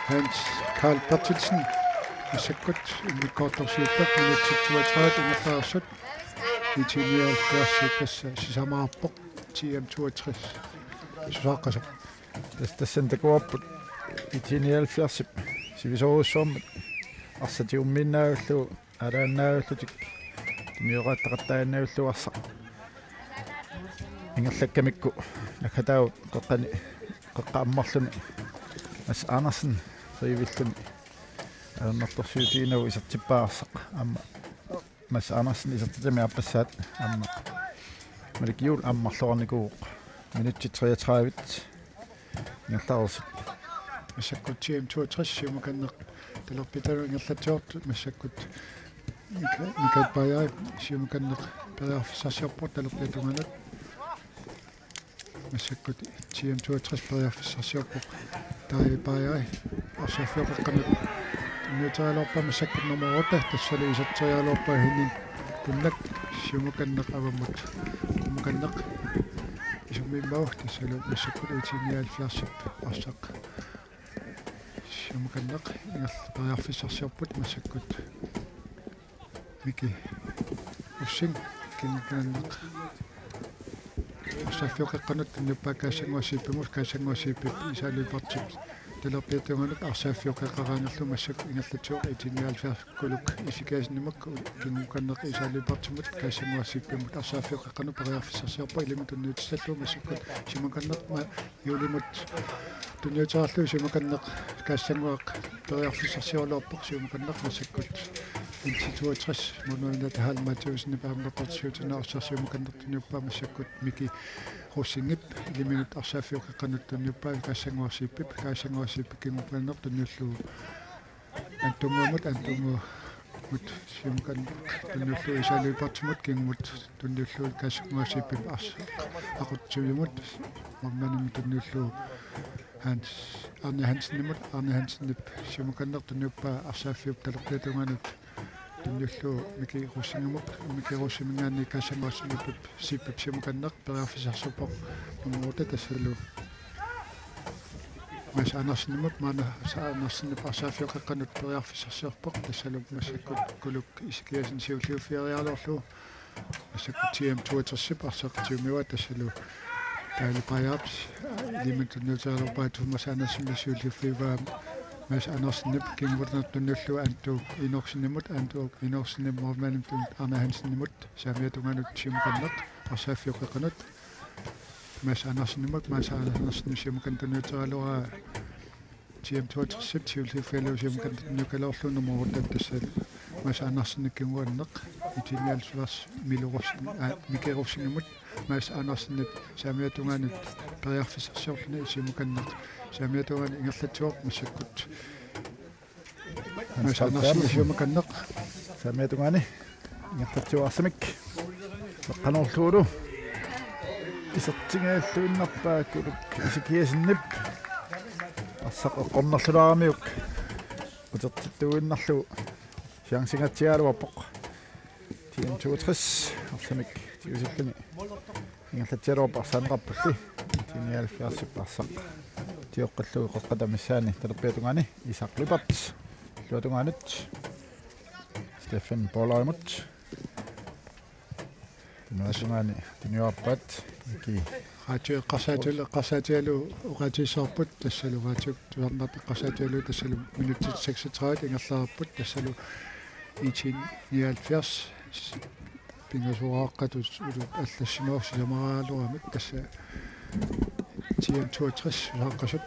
Hans Karl Bertelsen asakkut imikkoortorsiuppaq minutsit 32 ingerlaarsut itinialfiarsi tassa sisamaarpoq TM62 susaqqasaq tassan takuarput itinialfiarsip sivisoruussuarmat arsatiumminnaagullu alaannaagullutik tunniuqaattaqattaannaagulluarsaq ingerlakkamikku nakataut qoqqani qoqqaammarluni Mads Andersen rivilluni anertorsuutiinau isartippaarsaq amma Mads Andersen isartitami appassaat amma malikjuul ammarlornikuuq minutti 33 ingerlaarsit massakkut TM62 siumakanneq talerpitalu ingerlatiortut massakkut Mikael Bajari siumakanneq periarfissarsiarport talerpitunganat massakkut TM62 periarfissarsiarpoq Taai Bajari arsaaffiuqeqqanut Nyutajaloorpa massakkut nummer 8 tassali isattajaloorpa hinin kunnak siumakanneq avammut kumkanneq isummimmauh tassalu massakkut itinialfiarsip arsaq siumakanneq ingerperiarfissarsiarput massakkut Miki Russing kinkanneq арсааффиоқеққанут таннуппаа каассангуасииппимус каассангуасииппип исаалуипартип талерпиатунгунут арсааффиоқеққараанерлу массак ингерлатсуоқ итинниалфиаркулук исикаасиннамак кингуканнеқ исаалуипартимут каассангуасииппимут арсааффиоқеққану париарфиссарсиарпа илиму тунниутиссаллу массаккут симаканнеқ юлимут тунниутаарлу симаканнеқ каассангуақ париарфиссарсиорлуарпоқ симаканнеқ массаккут институатрис монуина таалматиусни пааммақартиутинаарсарсиумаканнертунниуппаа массаккут мики руссингип илиминут арсааффиоқеққанут тунниуппаа каассангуарсииппип каассангуарсииппик кингупаннер тунниуллуу антумуумут мут симкан тунниуллуу исалуипартимут кингмут тунниуллуу каассангуарсииппип ақутсуйумут мамманими тунниуллуу Arne Hansenip симуканнер тунниуппаа арсааффиуп талеққиатунганут тунниуллуу мики руссимингаани каассангуарсииппип сиппип симуканнер периарфисарсуппоқ умуута тассалу мас анарсинимут маана саанарсинип арсааффиоқеққанут периарфисарсиарпоқ тассалу массаккут кулук исикиасин сиулиуффиариалоорлу массаккут TM2 арсеққитиумиуа тассалу таалипаяапс лимитуннутаалерпаат тумасаанасимисуулиффиваа мас анарсинип кингутернертуннуллу анту инорсинимут морманимтун Arne Hansenimut саамиатунганут симуканнеқ арсааффиоқеққанут мас анарсинимут симукантуннутаалуара TM2 сиулиффиалуу симукантуннукалоорлу нумуруттат тассал мас анарсиник кингуаннеқ итиниалсуарс милурус микерусинимут мас анарсинип саамиатунганут периарфиссарсиорлуни симуканнеқ саамиатунгани ингерлатсуоқ массаккут мас анарсиник симуканнеқ саамиатунгани ингерлатсуарсамик эққаноорлуулу исертингааллуиннарпаа кулук исикиасиннип ассақ эққорнерлулаарамиук утертиттуиннарлу сиангсингатсиалуарпоқ TM2 арсамик тиусиллани ингерлатсиалуарпа арсаанеқарпалли тиниалфиарсиппарсақ тиоққаллуи қоққатамиссаани талерпиатунгани исақлипарт луатунгаанут Stefan Bolаймут тунгаасугаани тиниуарпат ки Ratio qassaatialu uqatiissaarput tassalu raatiuk tuarnat qassaatialu tassalu minutit 36 ingerlaarput tassalu 1979 pingusuaqatus ulu allassinuarsi samaraaluamik tassa TM62 usaqqasut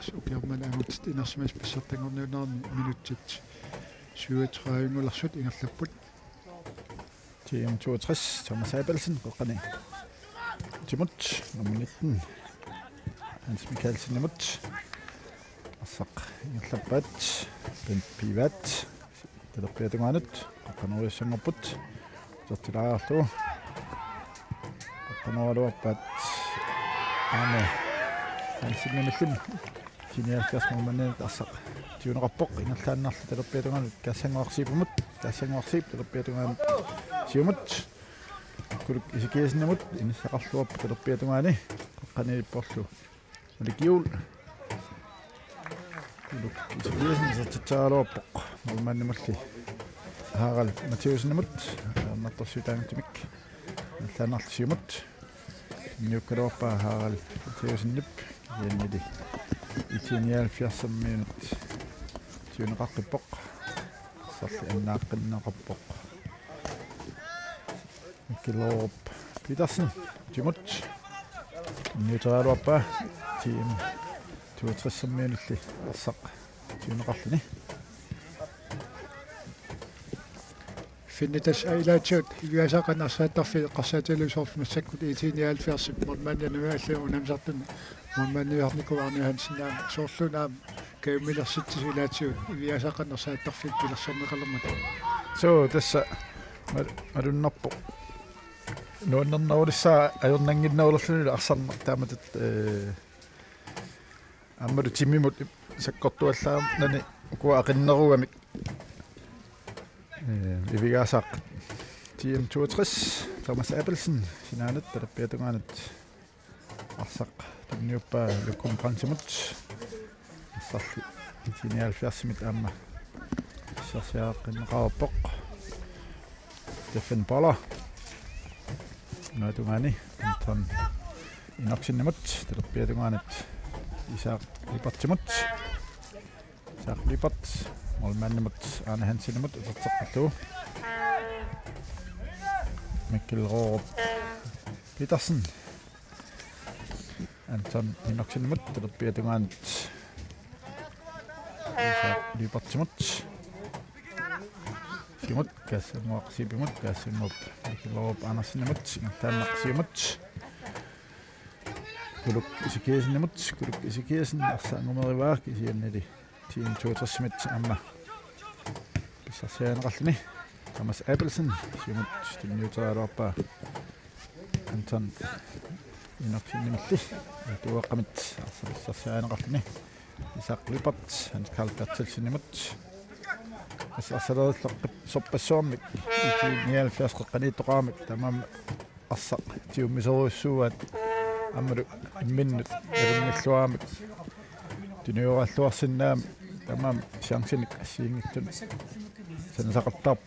sukiarmanaangut inersimas passartangorniunaarni minutit 37 ngularsut ingerlapput TM62 Thomas Abelsen qoqqani Timut nummer 19 Hans Mikkelsen imut Assaq ingerlappat Bent Pivat talерпиатунгаанут qoqqanuurissanngorput tertilaarlu qoqqanualuarpat Arne Hansenimillun sinialkiasmormannaat Assaq tiuneqarpoq ingerlaannarlu talерпиатунгаанут кассангуарсиипумут talерпиатунгаанут сиумут кулук исикиасиннамут иниссақарлуарпу талерпиатунгаани qoqqaniipporlu маликиул кулук исикиасин сертитсаалуарпоқ мормааннамалли хаарал матиусиннамут нартарсуутаангтимик наллаанарлусиумут ньюккалуарпа хаарал матиусиннип яаннили итиниал 40 минут тиунеқаққиппоқ сарли аннааққиннеқарпоқ Kilop Petersen Timut Newtraluarpa team 62 minutti assaq tiuneqarluni finnitas ailaatiut iuasaqanarsaattarfi qassatilusorf massakkut itinialfiarsip mormannanuallu unamsartun mormanniarniku Arne Hansenaan soorlunaam kayumilersittisilaatiut iuasaqanarsaattarfit pilersorneqalermat so tassa marunnerpo nuannernaulissa ajornanginnaulерлuni арсарнартааматат аммалу тиммимут саккортуаллаамнани ukua aqinneruamik ивигаасаақ TM62 Thomas Abelsen синаанат талерпиатунгаанат арсақ тунниуппаа луккум прансимут ассарли итиниалфиарсимит аама сарсиааққиннеқарпоқ Stefan Boller Natungani Anton inaksinimut terpiatungaanat Isak lipatsimut Isak lipat molmannimut Arne Hansinimut utarteqqallu Mikkel Roop Petersen Anton inaksinimut terpiatungaanat Isak lipatsimut Simut kasmuaq sipimut kasmup Mikkel Anassinimut taannaqsiumut kuluk isikiisin arsaangumerivaak isiannali team 62 amma pissarsianeqarluni Thomas Abelson simut tilniuteraarpa Anton inaqsinnimalli tuaqqamit arsarsianeqarluni Isak lipat Hans Karl Bertelsinimut асарсалерлаққит сорпассуармик ниалфиасқеққаниттоқарамик тамам арсақ тиуммисеруйссууат аммалу имминнут алунгиллуарамик тиниораллуарсиннаам тамам сиансиник ассиингиттун санасақаттаарп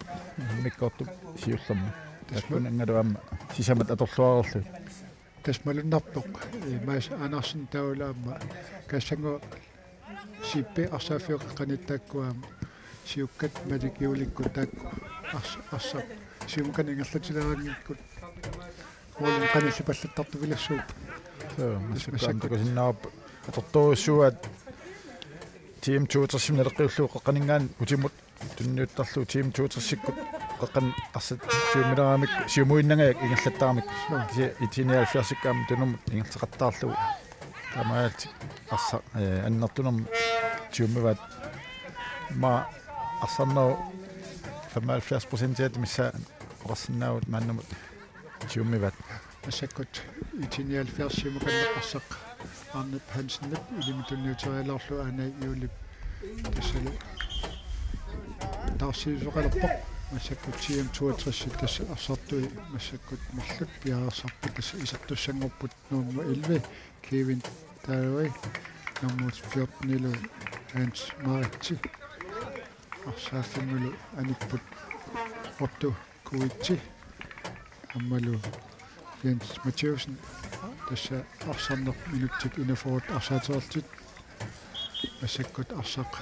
миккортук сиуллерми таккун ангалуамма сисамат аторлуарерлу тасмалуннартоқ маас анарсин таулаамма кассангу сиппе арсаафиоққаниттааккуаама siukkat magikiulikku taakku assa siumkan ingerlatileraangikkut huolin qanissipallattartu vilassuup masakkaantakusinnaarp atortoruissuat team 2 naleqqiullu qaqqaningaan utimut tunniuttarlu team 2 qaqqan arsat siumileraamik siumuinnagaak ingerlattaaramik itinialfiarsikkaam tunum ingerteqattaarlu tamaati arsa annartunum siumivat ma asannau 75% missa qorsinnaavut maannamut siummivat massakkut itinialfiarsimuqanneqqarsaq Arnep Hansennet ilimitunniuterialarlu aana iulip tassali tarsiisuqalerpoq massakkut CM 62 tassa arsartui massakkut mallut piarsarpu tassa isartussangorput nuumma 11 Kevin Tauri nummer 14 Hans Maritsi арсааффингулу аникпут отту куитси аммалу Jens Matthäusen тасса арсарнер минуттик инафорут арсаатералтит массаккут арсақ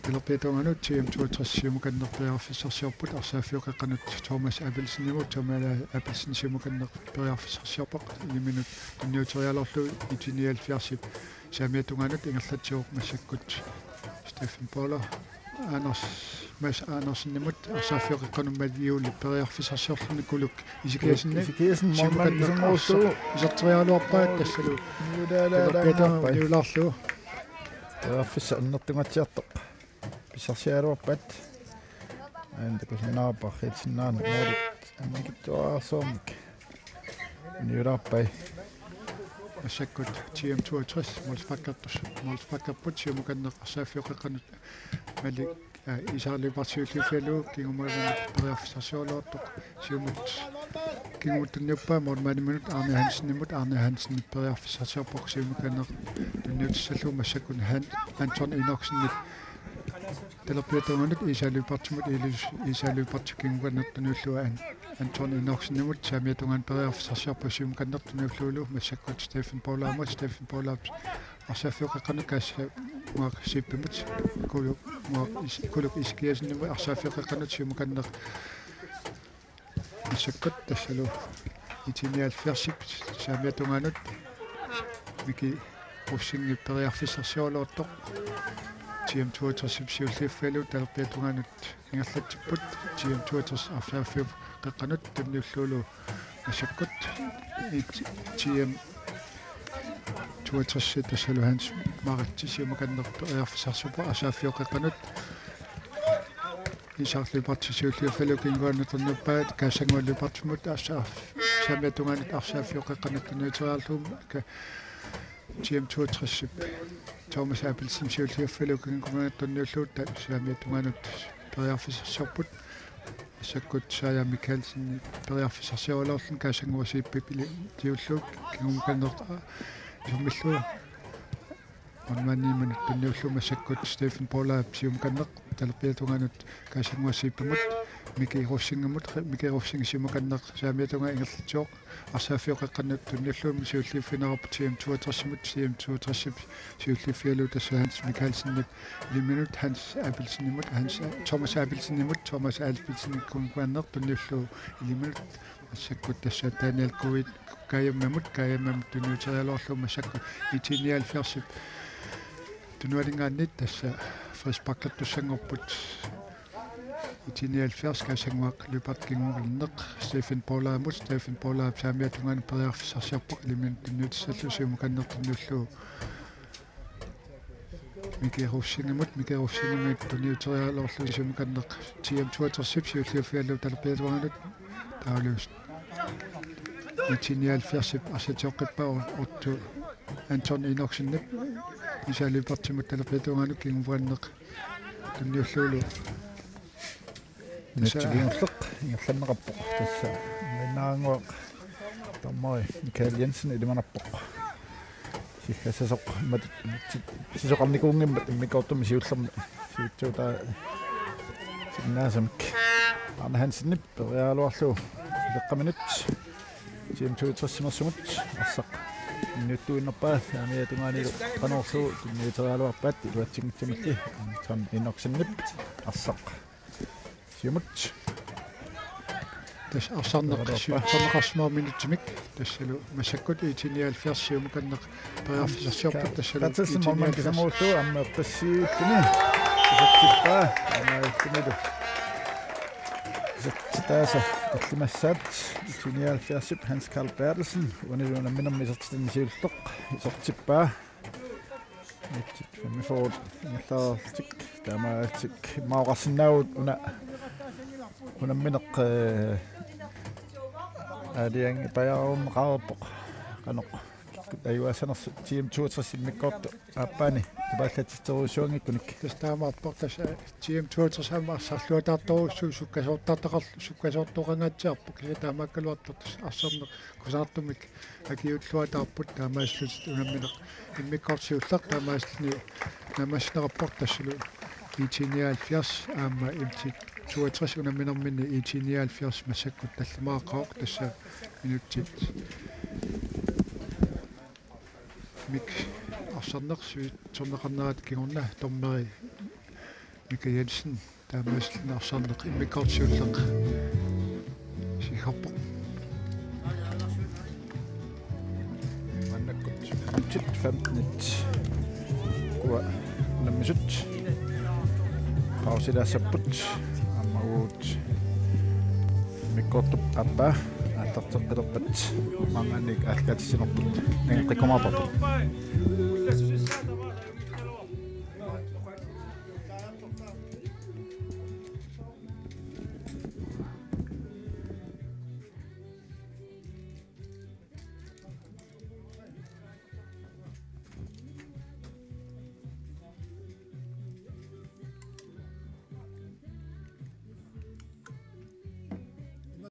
Телопетонганут team 62 симуканнерпиарфиссарсиорпут арсааффиоқеққанут Thomas Abelsen-нимут Tomala Abelsen симуканнерпиарфиссарсиорпақ илиминут тунниутериалерлу итиниалфиарсип саамиатунганут ингерлатсиоқ массаккут Stefan Poller Anders Andersen-nimut арсааффиоқеққануммат иулли периарфиссарсиорлуни кулук исикиисин мормакисумоорсу исертериалуарпаат тассалу телопетон иулаарлу периарфисса аннертунгатсиартоқ писсарсиалуарпат андакусиннаапа хитсиннаана морит аммикитуаарсоомик ниулаарпай масаккут team 62 молфаккаппут сиумуканнеқ арсааффиоқеққанут мали исаалипартиуллиффалуу кингумааванут периарфиссарсиолоортоқ сиумут кингумуттунниуппаа морманиминут Arne Hansen-нимут Arne Hansen периарфиссарсиорпоқ сиумуканнеқ тунниутиссаллуу массаккун Anton Inoksenит телопиатунгунут исаалипартимут кингуманнертунуллуа Anton Inoksen-нимут саамиатунгаан периарфиссарсиорпа сиумуканнертунуллуулу массаккут Stefan Poller арсааффиоқеққанут каасса маа сиппимут кулук искиасинними арсааффиоқеққанут сиумуканнеқ массаккут тассалу итиниалфиарсип саамиатунгаанут мики уссинги периарфиссарсиолоортоқ team 62 сиуллиффалу талерпиатунгаанут ингерлатсиппут team 62 арсааффиоқ qeqqanut tunniulluulu masakkut team 62 tassalu Hans Maritsi siumukannerpu iarfisarsupa asaaffioqeqqanut isarlipartisiulliuffallu kinguannuternerpaat kaassanguallipartimut saamiatungaanut arsaafioqeqqanut tunniuteriarluum team 62 Thomas Abelsen siulliuffallu kinguannuternerluut saamiatungaanut periarfisarsorput sakkut Saja Mikkelsen periarfisarsiorlorlun kaassanguasiippipili tiulluuk kingumakannerta isummillua onmanniimanut tunniulluuma sakkut Stefan Poller siumukanneq talerpiatungaanut kaassanguasiippamut микируссингимут саамиатунга ингерлитсоо арсаафиоқеққаннут тунниуллуumi сиуллиффинераппут CM62 CM62 сиуллиффиалу тасса Ханс Микаэлсеннип лиминут Ханс Абелсенимут Ханс Томас Абелсенимут Томас Абелсениккун куаннер тунниуллу лиминут ассаккут тасса Даниэл Куит каяммамут тунниутериалоорлума сакку итиниал ферсип тунуалингааннит тасса фриспаклаттуссангорпут итиниал ферс касангуақ лупарткингугилнеқ Стефен Полаамут Стефен Полаап саамиатунгаани периарфиссарсиарпоқ лимин тунниутиссаллу сиумуканнертунниуллу микируссингимут тунниутериалоорлу сиумуканнеқ CM62 сиуллиуффиаллу талерпиатуаганут таалуус итиниал ферсип асатеоққиппаа отту Антон Иноксиннип исалипартимут талерпиатуаганут кингуаннеқ тунниуллуулу нэтчигинерлеқ ингерланнеқарпоқ тасса минаангуақ таммой Микаэл Jensen илиманарпоқ сихасасоқ мат сисоқарникуунгимма иммикаортум сиуллерми сиутсуута синнаасамк Arne Hansen периалуарлу леққаминут CM62 ассақ ньюттуиннерпаа саамиатунгаанилу канорсуу тунниутериалуарпаат илуатсингтимилли там иноксиннип ассақ сиумут тас арсарнеққарсмаа минутсимик тассалу масаккут итиниал ферсиумуканнеқ периарфисарсиорпут тассалу итиниал кисамууллу аммеққассиуттуни саттиппаа амаалтумилу саттааса таллимассаат итиниал ферсип Hans Carl Bertelsen унилуна минэрмисертин сиуллеқ исортиппаа итит фэмифоод нэлаартик тамаатик маоқарсиннаавут унамминеқ адианг паяарум qaarpoq qanoq аюасанерс CM62 миккорт аппани табааллатситеруусуангиккуник тастаамаарпор таса CM62 аммаарсарлуатаарторуссуу суккасоортоқангаатсиарпу кисатаамааккалуартор арсернеқ кусаартумик акиуллуатаарпут таамааслут унамминеқ иммиккортсиуллеқ таамааслни намаснераппор тассалу итиниал ферс аама имтит 62 унамминермини итиниал ферс масаккут таллимааққаоқ тасса минуттит мик арсарнерсуи торнеқарнаат кигорна тормери Мика Jensen таамааслни арсарнеқ иммиккортсиуллеқ сихаппо маннаккут 15 куа наммисут паусилаассаппут аммагуут миккортуп аппа аттартеққилерпат манганик аалкаатиссинерпут нангеққикомаапапут